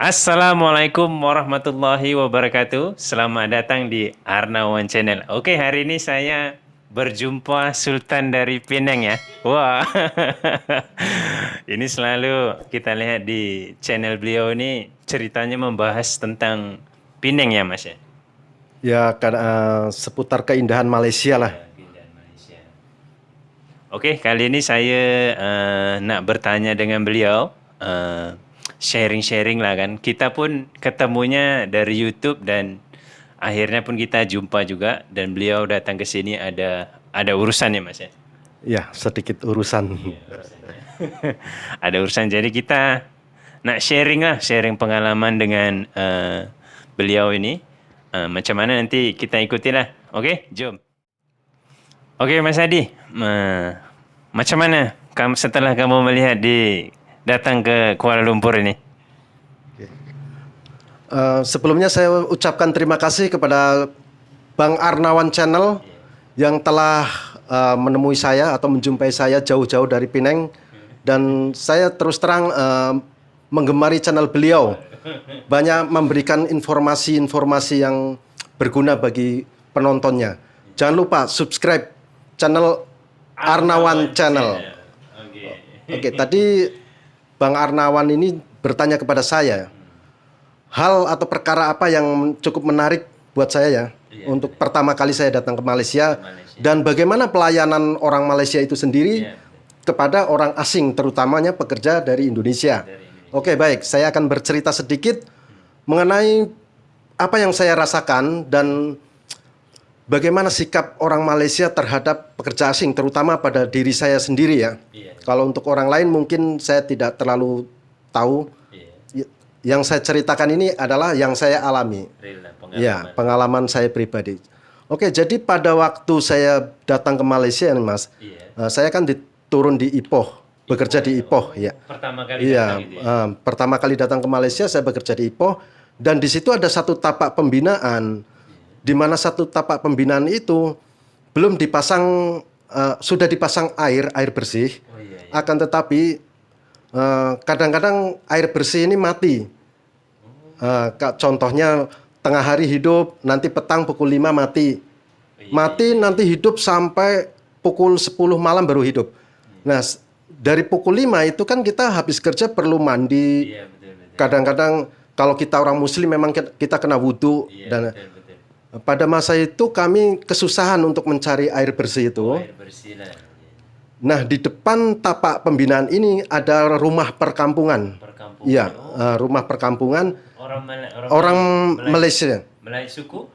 Assalamualaikum warahmatullahi wabarakatuh. Selamat datang di Arnawan Channel. Oke, hari ini saya berjumpa Sultan dari Penang ya. Wah, ini selalu kita lihat di channel beliau ini ceritanya membahas tentang Penang ya Mas ya. Ya, seputar keindahan Malaysia lah. Keindahan Malaysia. Oke, kali ini saya nak bertanya dengan beliau. Sharing-sharing lah kan. Kita pun ketemunya dari YouTube dan akhirnya pun kita jumpa juga dan beliau datang ke sini ada urusan ya Mas ya. Ya, sedikit urusan. Ada urusan jadi kita nak sharing lah, sharing pengalaman dengan beliau ini. Macam mana nanti kita ikuti lah. Oke, jom. Oke Mas Adi, macam mana setelah kamu melihat datang ke Kuala Lumpur ini? Sebelumnya saya ucapkan terima kasih kepada Bang Arnawan Channel yang telah menemui saya atau menjumpai saya jauh-jauh dari Penang, dan saya terus terang menggemari channel beliau. Banyak memberikan informasi-informasi yang berguna bagi penontonnya. Jangan lupa subscribe channel Arnawan Channel. Oke, tadi Bang Arnawan ini bertanya kepada saya, hal atau perkara apa yang cukup menarik buat saya ya, untuk pertama kali saya datang ke Malaysia, dan bagaimana pelayanan orang Malaysia itu sendiri kepada orang asing, terutamanya pekerja dari Indonesia. Oke, baik, saya akan bercerita sedikit mengenai apa yang saya rasakan dan bagaimana sikap orang Malaysia terhadap pekerja asing, terutama pada diri saya sendiri ya. Kalau untuk orang lain mungkin saya tidak terlalu tahu. Yang saya ceritakan ini adalah yang saya alami. Ya, pengalaman saya pribadi. Oke, jadi pada waktu saya datang ke Malaysia nih Mas, saya kan turun di Ipoh, bekerja di Ipoh ya. Pertama kali Iya, datang gitu ya? pertama kali datang ke Malaysia saya bekerja di Ipoh, dan di situ ada satu tapak pembinaan, di mana satu tapak pembinaan itu belum dipasang, sudah dipasang air bersih, akan tetapi kadang-kadang air bersih ini mati. Contohnya tengah hari hidup, nanti petang pukul 5 mati. Mati nanti hidup sampai pukul 10 malam baru hidup. Nah, dari pukul 5 itu kan kita habis kerja perlu mandi. Kadang-kadang kalau kita orang muslim memang kita kena wudhu. Dan pada masa itu kami kesusahan untuk mencari air bersih itu. Nah, di depan tapak pembinaan ini ada rumah perkampungan. Iya, rumah perkampungan orang Malaysia.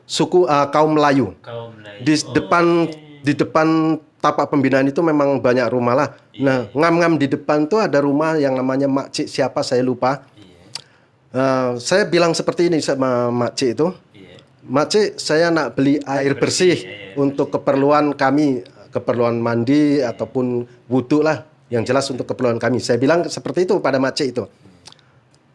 Suku kaum Melayu. Di depan tapak pembinaan itu memang banyak rumah lah. Nah, ngam-ngam di depan tuh ada rumah yang namanya Makcik siapa saya lupa. Saya bilang seperti ini sama Makcik itu. Makcik, saya nak beli air bersih untuk keperluan kami, keperluan mandi ataupun wudhu lah, yang jelas untuk keperluan kami. Saya bilang seperti itu pada Makcik itu.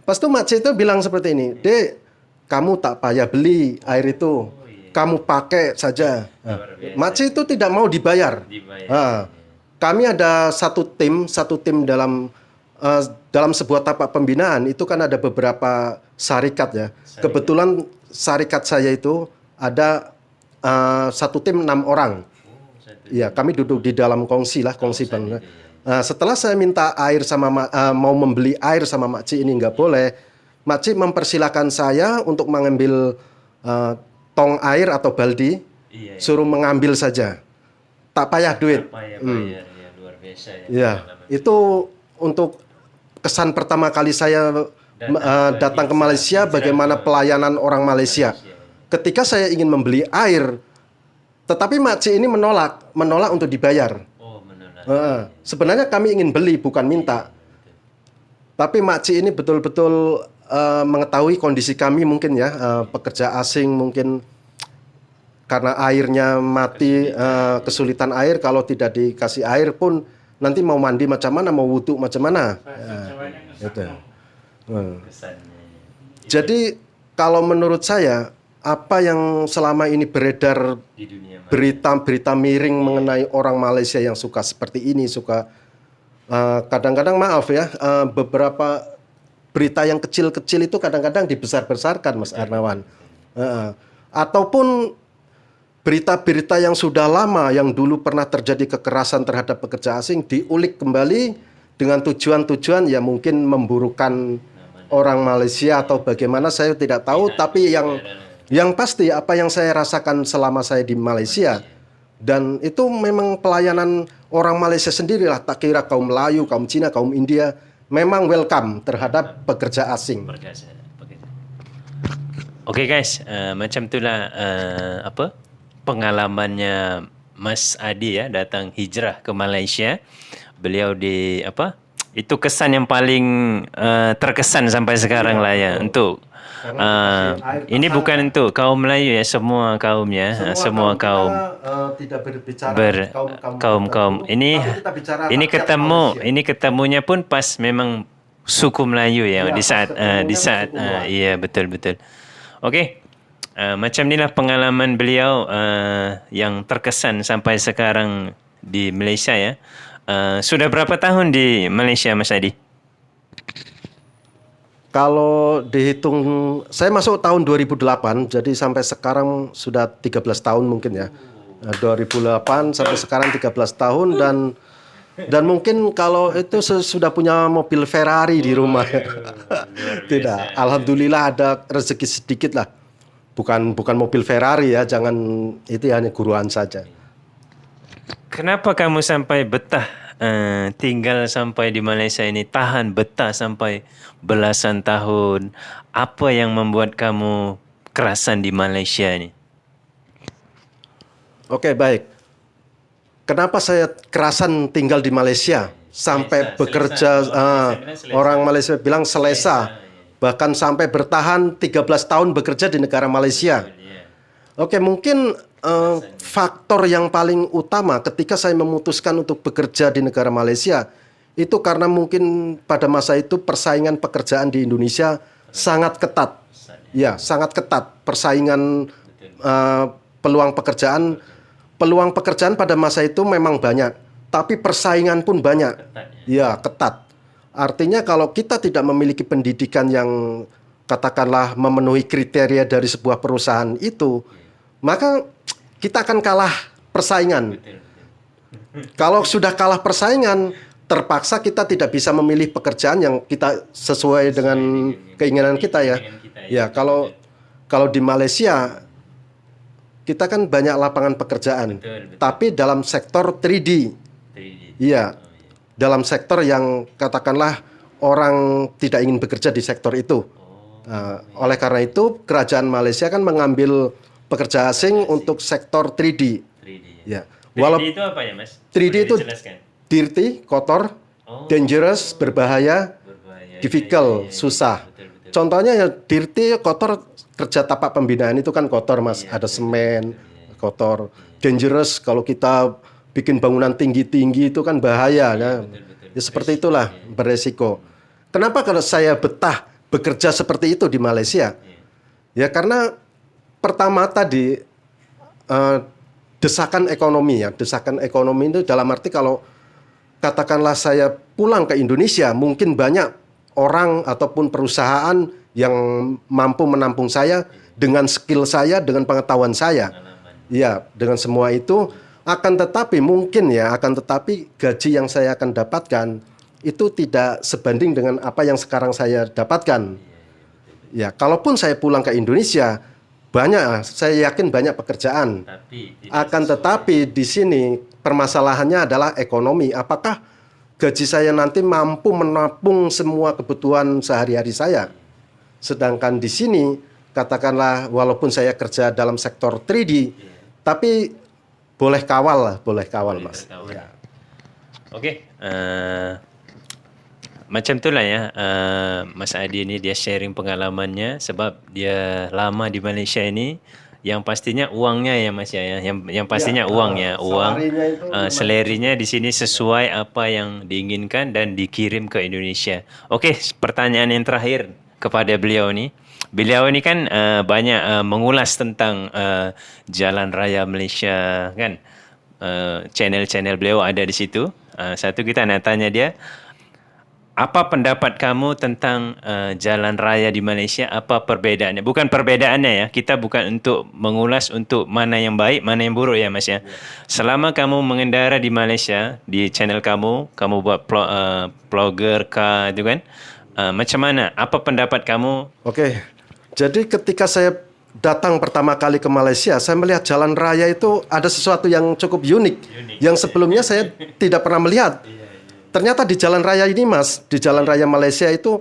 Pas itu Makcik itu bilang seperti ini, Dek, kamu tak payah beli air itu, kamu pakai saja. Makcik itu tidak mau dibayar. Kami ada satu tim dalam sebuah tapak pembinaan itu kan ada beberapa syarikat ya. Kebetulan syarikat saya itu ada satu tim 6 orang. Ya, kami duduk di dalam kongsi bang. Setelah saya minta air mau membeli air sama Makcik ini nggak boleh. Makcik mempersilahkan saya untuk mengambil tong air atau baldi, suruh mengambil saja, tak payah duit. Luar biasa ya. Ya, itu untuk kesan pertama kali saya datang ke Malaysia, bagaimana pelayanan orang Malaysia. Ketika saya ingin membeli air, tetapi Makcik ini menolak untuk dibayar. Sebenarnya kami ingin beli, bukan minta. Tapi Makcik ini betul-betul mengetahui kondisi kami mungkin ya, pekerja asing mungkin karena airnya mati, kesulitan air, kalau tidak dikasih air pun nanti mau mandi macam mana, mau wudhu macam mana. Itu. Jadi kalau menurut saya, apa yang selama ini beredar berita-berita miring mengenai orang Malaysia yang suka seperti ini, suka kadang-kadang maaf ya, beberapa berita yang kecil-kecil itu kadang-kadang dibesar-besarkan, Mas Arnawan. Ataupun berita-berita yang sudah lama yang dulu pernah terjadi kekerasan terhadap pekerja asing diulik kembali dengan tujuan-tujuan ya mungkin memburukan orang Malaysia atau bagaimana saya tidak tahu, tapi yang pasti apa yang saya rasakan selama saya di Malaysia, dan itu memang pelayanan orang Malaysia sendirilah, tak kira kaum Melayu, kaum Cina, kaum India, memang welcome terhadap pekerja asing. Oke guys, macam itulah pengalamannya Mas Adi ya datang hijrah ke Malaysia. Beliau itu kesan yang paling terkesan sampai sekarang lah ya untuk ini bukan untuk kaum Melayu ya, semua kaum ya, semua kaum tidak berbicara kaum ini ketemunya pun pas memang suku Melayu ya, di saat iya betul. Okey. Macam inilah pengalaman beliau yang terkesan sampai sekarang di Malaysia ya. Sudah berapa tahun di Malaysia, Mas Adi? Kalau dihitung, saya masuk tahun 2008, jadi sampai sekarang sudah 13 tahun mungkin ya. 2008 sampai sekarang 13 tahun, dan mungkin kalau itu sudah punya mobil Ferrari di rumah. Tidak, alhamdulillah ada rezeki sedikit lah. Bukan mobil Ferrari ya, jangan, itu hanya guruan saja. Kenapa kamu sampai betah tinggal sampai di Malaysia ini, tahan betah sampai belasan tahun? Apa yang membuat kamu kerasan di Malaysia ini? Oke, baik. Kenapa saya kerasan tinggal di Malaysia sampai bekerja, orang Malaysia bilang selesa, bahkan sampai bertahan 13 tahun bekerja di negara Malaysia. Oke, mungkin faktor yang paling utama ketika saya memutuskan untuk bekerja di negara Malaysia itu karena mungkin pada masa itu persaingan pekerjaan di Indonesia sangat ketat. Ya, sangat ketat. Persaingan peluang pekerjaan pada masa itu memang banyak, tapi persaingan pun banyak. Ya, ketat. Artinya kalau kita tidak memiliki pendidikan yang katakanlah memenuhi kriteria dari sebuah perusahaan itu, maka kita akan kalah persaingan. Kalau sudah kalah persaingan, terpaksa kita tidak bisa memilih pekerjaan yang kita sesuai dengan keinginan kita ya. Ya, kalau di Malaysia kita kan banyak lapangan pekerjaan, tapi dalam sektor 3D. Iya. Dalam sektor yang katakanlah orang tidak ingin bekerja di sektor itu. Oleh karena itu kerajaan Malaysia kan mengambil pekerja asing untuk sektor 3D. Ya. 3D itu apa ya, Mas? 3D itu dirty, kotor, dangerous, berbahaya, difficult, susah. Contohnya ya dirty, kotor, kerja tapak pembinaan itu kan kotor, Mas. Ada semen, kotor. Dangerous, kalau kita bikin bangunan tinggi-tinggi itu kan bahaya. Ya seperti itulah, beresiko. Kenapa kalau saya betah bekerja seperti itu di Malaysia? Ya karena pertama tadi desakan ekonomi ya. Desakan ekonomi itu dalam arti kalau katakanlah saya pulang ke Indonesia, mungkin banyak orang ataupun perusahaan yang mampu menampung saya dengan skill saya, dengan pengetahuan saya. Ya, dengan semua itu akan tetapi gaji yang saya akan dapatkan itu tidak sebanding dengan apa yang sekarang saya dapatkan. Ya, kalaupun saya pulang ke Indonesia, saya yakin banyak pekerjaan. Akan tetapi di sini permasalahannya adalah ekonomi. Apakah gaji saya nanti mampu menampung semua kebutuhan sehari-hari saya? Sedangkan di sini katakanlah walaupun saya kerja dalam sektor 3D, tapi boleh kawal Mas. Ya. Oke, macam itulah ya, Mas Adi ini dia sharing pengalamannya sebab dia lama di Malaysia ini. Yang pastinya uangnya ya Mas ya, yang pastinya uangnya, salarinya di sini sesuai apa yang diinginkan dan dikirim ke Indonesia. Oke, pertanyaan yang terakhir kepada beliau ni. Beliau ini kan banyak mengulas tentang jalan raya Malaysia kan. Channel-channel beliau ada di situ. Satu kita nak tanya dia, apa pendapat kamu tentang jalan raya di Malaysia? Apa perbedaannya? Bukan perbedaannya ya. Kita bukan untuk mengulas untuk mana yang baik, mana yang buruk ya Mas ya. Selama kamu mengendara di Malaysia, di channel kamu buat vlogger kah itu kan? Macam mana? Apa pendapat kamu? Oke, jadi ketika saya datang pertama kali ke Malaysia, saya melihat jalan raya itu ada sesuatu yang cukup unik, yang sebelumnya saya tidak pernah melihat. Ternyata di jalan raya ini, Mas, di jalan raya Malaysia itu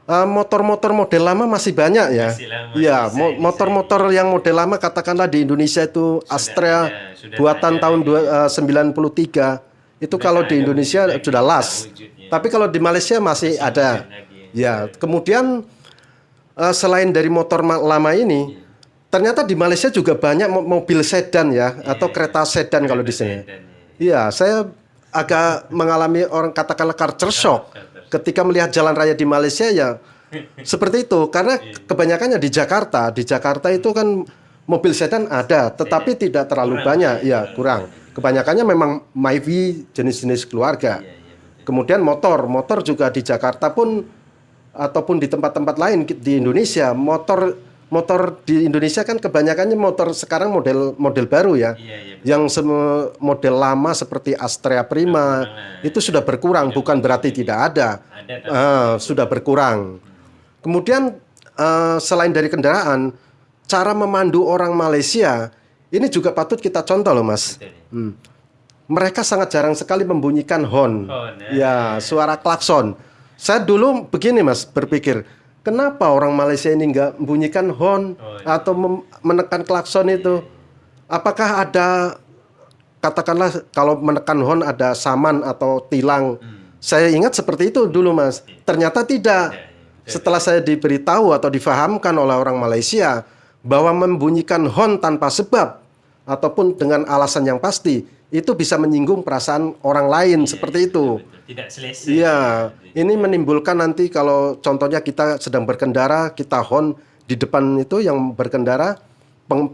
motor-motor model lama masih banyak ya. Masih lama, Iya, motor-motor yang model lama katakanlah di Indonesia itu Astrea buatan tahun 93. Itu kalau di Indonesia sudah las. Tapi kalau di Malaysia masih ada. Ya, kemudian selain dari motor lama ini, ternyata di Malaysia juga banyak mobil sedan ya, atau kereta sedan kalau di sini. Iya, saya agak mengalami orang katakanlah culture shock ketika melihat jalan raya di Malaysia ya seperti itu, karena kebanyakannya di Jakarta. Di Jakarta itu kan mobil sedan ada, tetapi tidak terlalu banyak, ya kurang. Kebanyakannya memang Myvi jenis-jenis keluarga. Kemudian motor juga di Jakarta pun ataupun di tempat-tempat lain di Indonesia, motor di Indonesia kan kebanyakannya motor sekarang model baru ya. Yang model lama seperti Astrea Prima itu sudah berkurang, bukan berarti tidak ada. Sudah berkurang. Kemudian selain dari kendaraan, cara memandu orang Malaysia ini juga patut kita contoh loh, Mas. Mereka sangat jarang sekali membunyikan horn. Ya, suara klakson. Saya dulu begini, Mas, berpikir, kenapa orang Malaysia ini nggak membunyikan horn atau menekan klakson itu? Apakah ada, katakanlah kalau menekan horn ada saman atau tilang? Saya ingat seperti itu dulu, Mas. Ternyata tidak. Setelah saya diberitahu atau difahamkan oleh orang Malaysia bahwa membunyikan horn tanpa sebab ataupun dengan alasan yang pasti itu bisa menyinggung perasaan orang lain, seperti itu. Tidak selesai. Iya, ini menimbulkan nanti kalau contohnya kita sedang berkendara, kita horn di depan itu yang berkendara,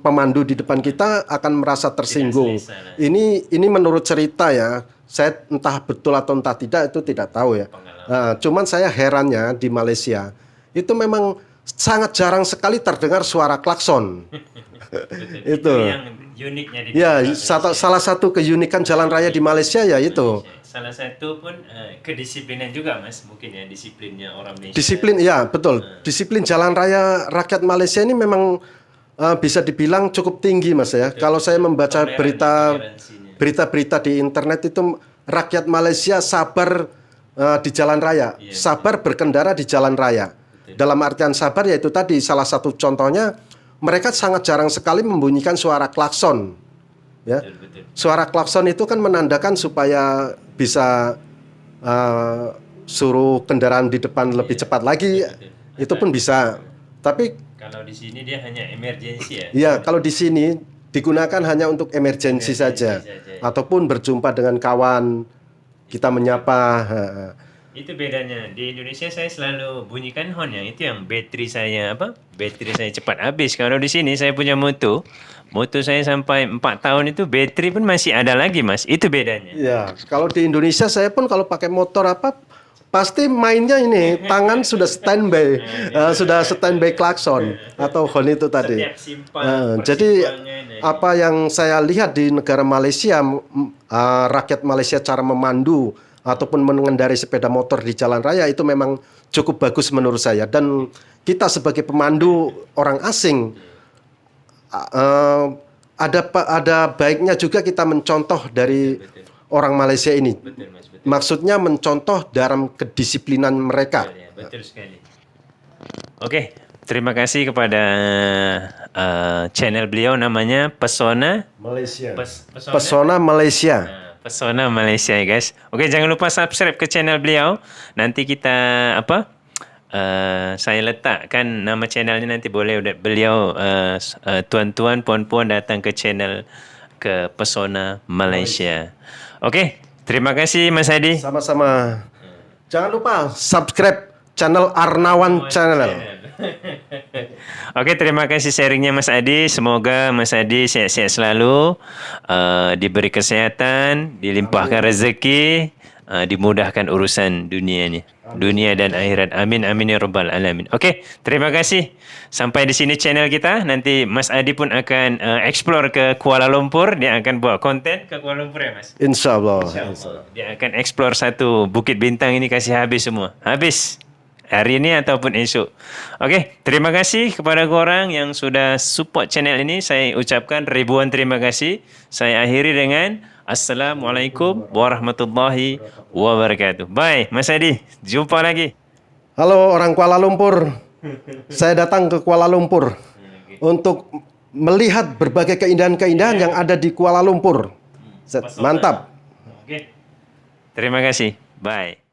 pemandu di depan kita akan merasa tersinggung. Ini menurut cerita ya, saya entah betul atau entah tidak itu tidak tahu ya. Nah, cuman saya herannya di Malaysia itu memang sangat jarang sekali terdengar suara klakson. Itu yang uniknya di ya, salah satu keunikan jalan raya di Malaysia ya itu. Salah satu pun kedisiplinan juga, Mas, mungkin ya, disiplinnya orang Malaysia. Disiplin, ya betul. Disiplin jalan raya rakyat Malaysia ini memang bisa dibilang cukup tinggi, Mas ya. Kalau saya membaca berita-berita di internet itu, rakyat Malaysia sabar di jalan raya, sabar berkendara di jalan raya. Dalam artian sabar yaitu tadi salah satu contohnya, mereka sangat jarang sekali membunyikan suara klakson. Ya. Suara klakson itu kan menandakan supaya bisa suruh kendaraan di depan lebih cepat lagi, itu pun bisa. Tapi kalau di sini dia hanya emergensi ya. Iya, kalau di sini digunakan hanya untuk emergensi saja, ataupun berjumpa dengan kawan, kita menyapa. Itu bedanya. Di Indonesia saya selalu bunyikan horn ya. Itu yang bateri saya Bateri saya cepat habis. Kalau di sini saya punya motor saya sampai 4 tahun itu bateri pun masih ada lagi, Mas. Itu bedanya. Ya, kalau di Indonesia saya pun kalau pakai motor pasti mainnya ini tangan sudah standby, sudah standby klakson atau horn itu tadi. Jadi apa yang saya lihat di negara Malaysia, rakyat Malaysia cara memandu ataupun mengendarai sepeda motor di jalan raya itu memang cukup bagus menurut saya. Dan kita sebagai pemandu orang asing, ada baiknya juga kita mencontoh dari orang Malaysia ini. Maksudnya mencontoh dalam kedisiplinan mereka. Betul sekali. Oke, terima kasih kepada channel beliau, namanya Pesona Malaysia. Pesona Malaysia. Pesona Malaysia ya guys. Oke, jangan lupa subscribe ke channel beliau. Nanti kita saya letakkan nama channelnya, nanti boleh beliau tuan-tuan, puan-puan datang ke channel ke Pesona Malaysia. Oke, terima kasih Mas Adi. Sama-sama. Jangan lupa subscribe channel Arnawan Channel. Oke, terima kasih sharingnya Mas Adi. Semoga Mas Adi sehat-sehat selalu, diberi kesehatan, dilimpahkan rezeki, dimudahkan urusan dunia ni. Dunia dan akhirat. Amin amin ya rabbal alamin. Okey, terima kasih. Sampai di sini channel kita. Nanti Mas Adi pun akan explore ke Kuala Lumpur. Dia akan buat konten ke Kuala Lumpur ya Mas? InsyaAllah. Dia akan explore satu Bukit Bintang ini kasih habis semua. Habis. Hari ini ataupun esok. Okey, terima kasih kepada korang yang sudah support channel ini. Saya ucapkan ribuan terima kasih. Saya akhiri dengan Assalamualaikum warahmatullahi wabarakatuh. Bye, Mas Adi. Jumpa lagi. Halo orang Kuala Lumpur. Saya datang ke Kuala Lumpur untuk melihat berbagai keindahan-keindahan yang ada di Kuala Lumpur. Mantap. Terima kasih. Bye.